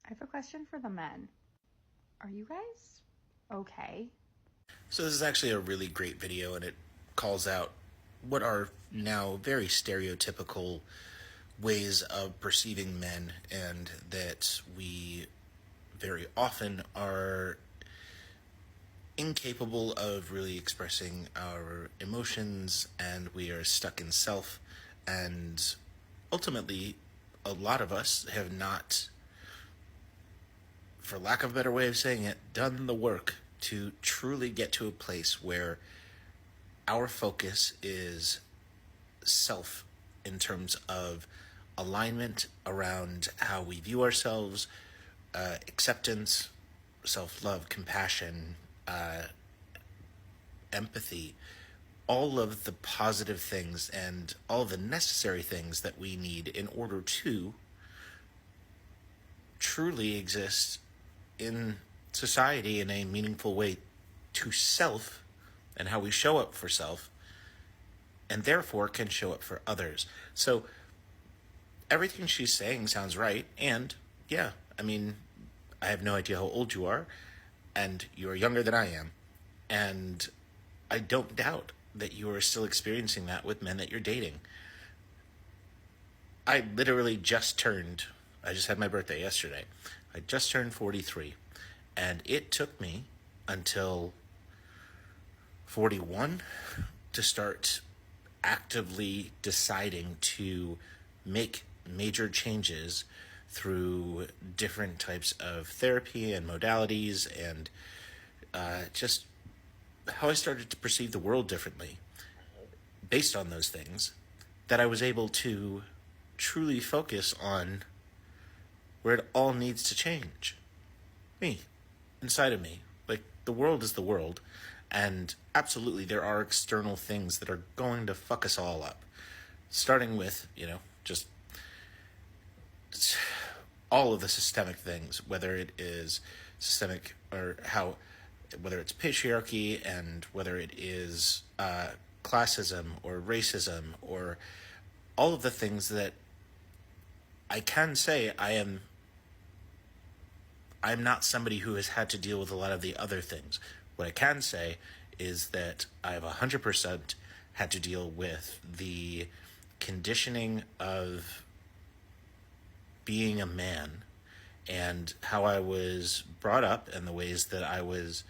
I have a question for the men. Are you guys okay? So this is actually a really great video, and it calls out what are now very stereotypical ways of perceiving men, and that we very often are incapable of really expressing our emotions, and we are stuck in self, and ultimately a lot of us have not, for lack of a better way of saying it, done the work to truly get to a place where our focus is self in terms of alignment around how we view ourselves, acceptance, self love, compassion, empathy, all of the positive things and all of the necessary things that we need in order to truly exist in society in a meaningful way to self and how we show up for self, and therefore can show up for others. So everything she's saying sounds right. And yeah, I mean, I have no idea how old you are, and you're younger than I am. And I don't doubt that you are still experiencing that with men that you're dating. I just had my birthday yesterday. I just turned 43. And it took me until 41 to start actively deciding to make major changes through different types of therapy and modalities, and just how I started to perceive the world differently based on those things, that I was able to truly focus on where it all needs to change. Me, inside of me. Like, the world is the world, and absolutely there are external things that are going to fuck us all up. Starting with, just all of the systemic things, whether it is systemic or whether it's patriarchy, and whether it is classism or racism, or all of the things that I can say I'm not somebody who has had to deal with a lot of the other things. What I can say is that I've 100% had to deal with the conditioning of being a man, and how I was brought up, and the ways that I was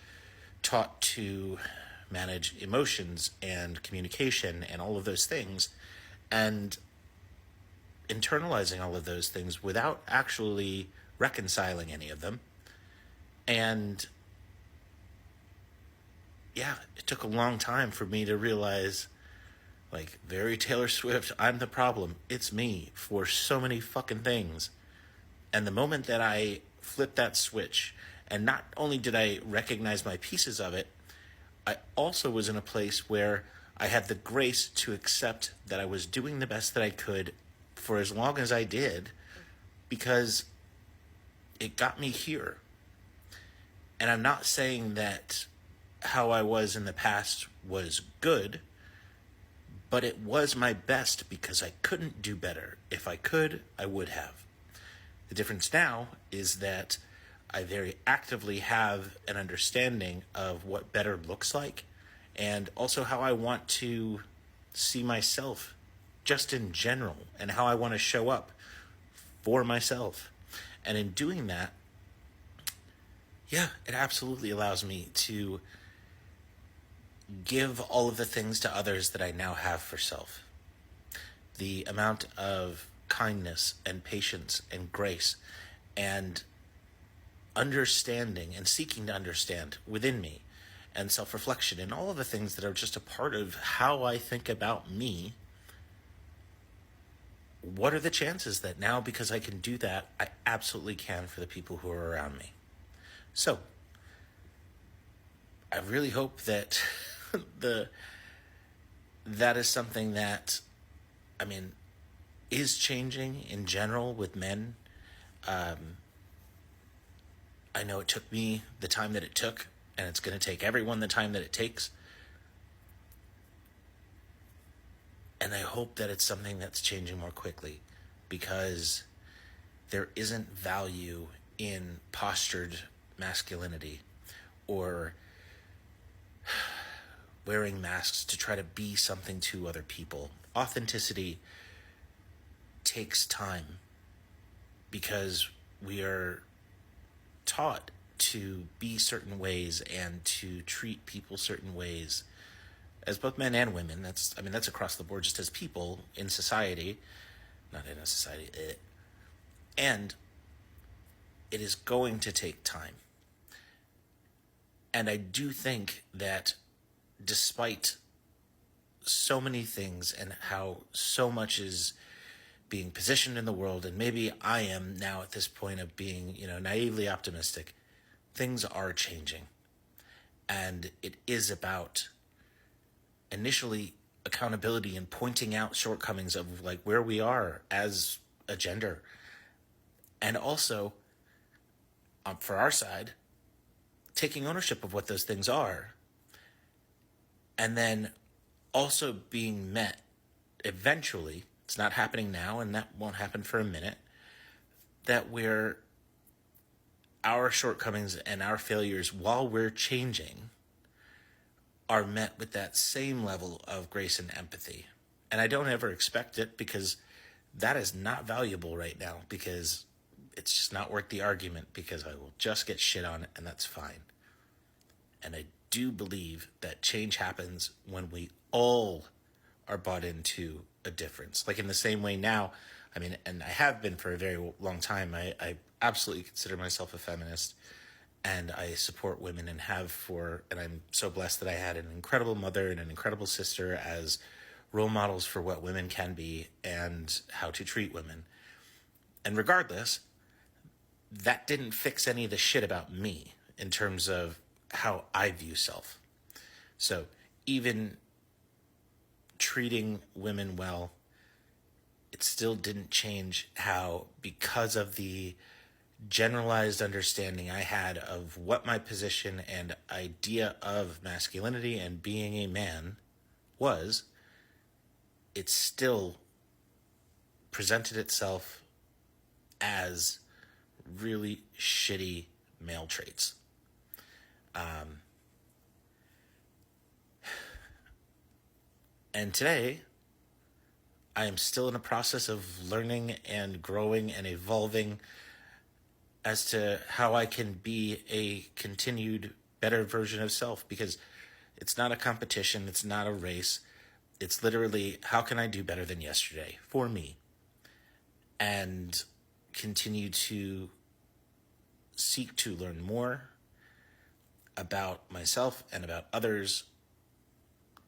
taught to manage emotions and communication and all of those things, and internalizing all of those things without actually reconciling any of them. And yeah, it took a long time for me to realize, like, very Taylor Swift, I'm the problem. It's me for so many fucking things. And the moment that I flipped that switch, and not only did I recognize my pieces of it, I also was in a place where I had the grace to accept that I was doing the best that I could for as long as I did, because it got me here. And I'm not saying that how I was in the past was good, but it was my best because I couldn't do better. If I could, I would have. The difference now is that I very actively have an understanding of what better looks like, and also how I want to see myself just in general, and how I want to show up for myself. And in doing that, yeah, it absolutely allows me to give all of the things to others that I now have for self. The amount of kindness and patience and grace and understanding and seeking to understand within me, and self-reflection, and all of the things that are just a part of how I think about me. What are the chances that now, because I can do that, I absolutely can for the people who are around me? So, I really hope that that is something that, I mean, is changing in general with men. I know it took me the time that it took, and it's going to take everyone the time that it takes. And I hope that it's something that's changing more quickly, because there isn't value in postured masculinity or wearing masks to try to be something to other people. Authenticity takes time because we are taught to be certain ways and to treat people certain ways as both men and women. That's across the board, just as people in society, not in a society. And it is going to take time. And I do think that despite so many things and how so much is being positioned in the world, and maybe I am now at this point of being, naively optimistic, things are changing. And it is about initially accountability and pointing out shortcomings of like where we are as a gender. And also, for our side, taking ownership of what those things are. And then also being met eventually, it's not happening now and that won't happen for a minute, that our shortcomings and our failures while we're changing are met with that same level of grace and empathy. And I don't ever expect it, because that is not valuable right now, because it's just not worth the argument, because I will just get shit on it, and that's fine. And I do believe that change happens when we all are bought into a difference. Like in the same way now, and I have been for a very long time, I absolutely consider myself a feminist, and I support women and I'm so blessed that I had an incredible mother and an incredible sister as role models for what women can be and how to treat women. And regardless, that didn't fix any of the shit about me in terms of how I view self. So even treating women well, it still didn't change how, because of the generalized understanding I had of what my position and idea of masculinity and being a man was, it still presented itself as really shitty male traits. And today, I am still in a process of learning and growing and evolving as to how I can be a continued better version of self, because it's not a competition, it's not a race. It's literally, how can I do better than yesterday for me? And continue to seek to learn more about myself and about others,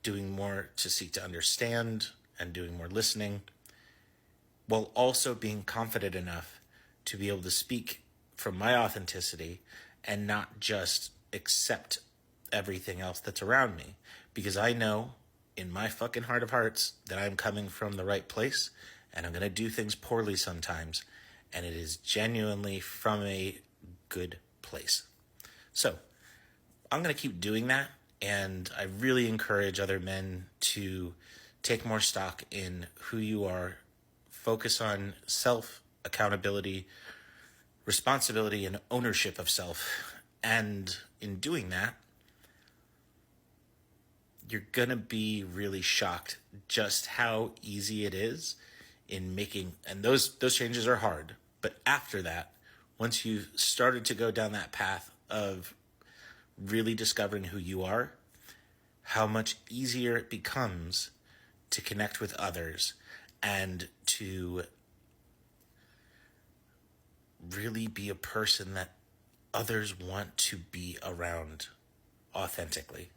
doing more to seek to understand and doing more listening, while also being confident enough to be able to speak from my authenticity and not just accept everything else that's around me. Because I know in my fucking heart of hearts that I'm coming from the right place, and I'm going to do things poorly sometimes, and it is genuinely from a good place. So I'm going to keep doing that, and I really encourage other men to take more stock in who you are, focus on self, accountability, responsibility, and ownership of self. And in doing that, you're going to be really shocked just how easy it is in making, and those changes are hard. But after that, once you've started to go down that path of really discovering who you are, how much easier it becomes to connect with others and to really be a person that others want to be around authentically.